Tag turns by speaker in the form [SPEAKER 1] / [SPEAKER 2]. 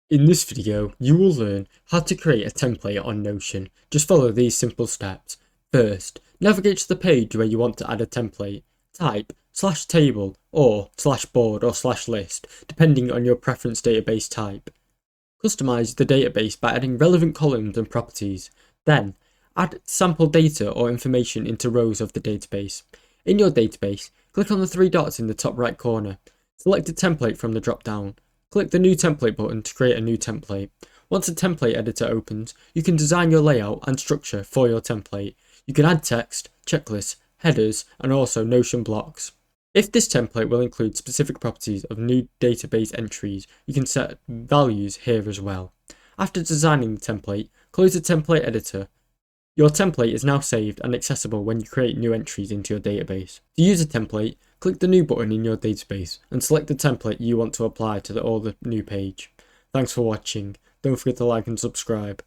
[SPEAKER 1] In this video, you will learn how to create a template on Notion. Just follow these simple steps. First, navigate to the page where you want to add a template. Type /table or /board or /list, depending on your preference database type. Customize the database by adding relevant columns and properties. Then, add sample data or information into rows of the database. In your database, click on the three dots in the top right corner. Select a template from the drop-down. Click the New Template button to create a new template. Once a template editor opens, you can design your layout and structure for your template. You can add text, checklists, headers, and also Notion blocks. If this template will include specific properties of new database entries, you can set values here as well. After designing the template, close the template editor. Your template is now saved and accessible when you create new entries into your database. To use a template, click the New button in your database and select the template you want to apply to the new page. Thanks for watching. Don't forget to like and subscribe.